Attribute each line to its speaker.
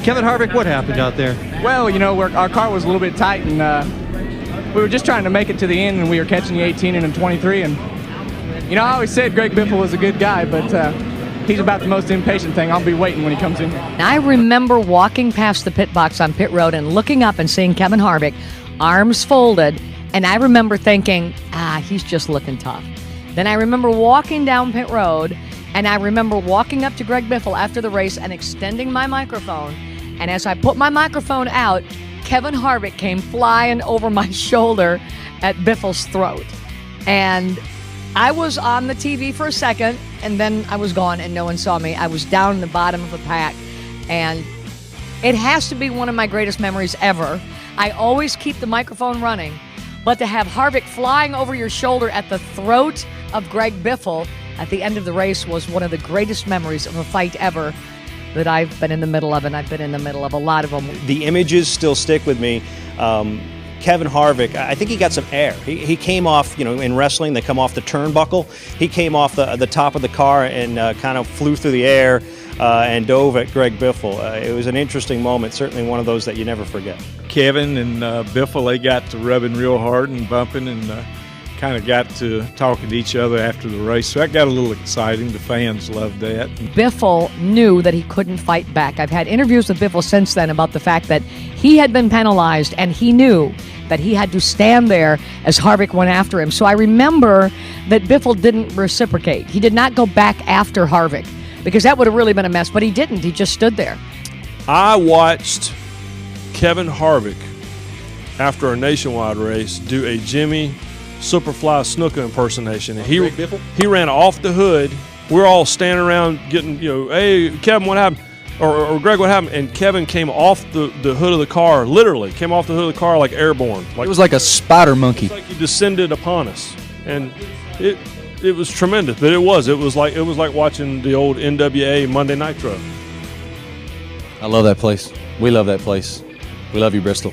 Speaker 1: Kevin Harvick, what happened out there?
Speaker 2: Well, you know, our car was a little bit tight, and we were just trying to make it to the end, and we were catching the 18 and the 23. And, you know, I always said Greg Biffle was a good guy, but he's about the most impatient thing. I'll be waiting when he comes in.
Speaker 3: I remember walking past the pit box on pit road and looking up and seeing Kevin Harvick, arms folded, and I remember thinking, he's just looking tough. Then I remember walking down pit road, and I remember walking up to Greg Biffle after the race and extending my microphone. And as I put my microphone out, Kevin Harvick came flying over my shoulder at Biffle's throat. And I was on the TV for a second, and then I was gone, and no one saw me. I was down in the bottom of the pack, and it has to be one of my greatest memories ever. I always keep the microphone running, but to have Harvick flying over your shoulder at the throat of Greg Biffle at the end of the race was one of the greatest memories of a fight ever that I've been in the middle of, and I've been in the middle of a lot of them.
Speaker 4: The images still stick with me. Kevin Harvick, I think he got some air. He came off, you know, in wrestling, they come off the turnbuckle. He came off the top of the car and kind of flew through the air and dove at Greg Biffle. It was an interesting moment, certainly one of those that you never forget.
Speaker 5: Kevin and Biffle, they got to rubbing real hard and bumping, and kind of got to talking to each other after the race. So that got a little exciting. The fans loved that.
Speaker 3: Biffle knew that he couldn't fight back. I've had interviews with Biffle since then about the fact that he had been penalized, and he knew that he had to stand there as Harvick went after him. So I remember that Biffle didn't reciprocate. He did not go back after Harvick, because that would have really been a mess, but he didn't. He just stood there.
Speaker 6: I watched Kevin Harvick, after a nationwide race, do a Jimmy Superfly Snuka impersonation. And he ran off the hood. We're all standing around getting, you know, hey, Kevin, what happened? Or Greg, what happened? And Kevin came off the hood of the car, literally came off the hood of the car like airborne.
Speaker 7: Like, it was like a spider monkey.
Speaker 6: It's like he descended upon us, and it was tremendous. But it was like watching the old NWA Monday Nitro.
Speaker 7: I love that place. We love that place. We love you, Bristol.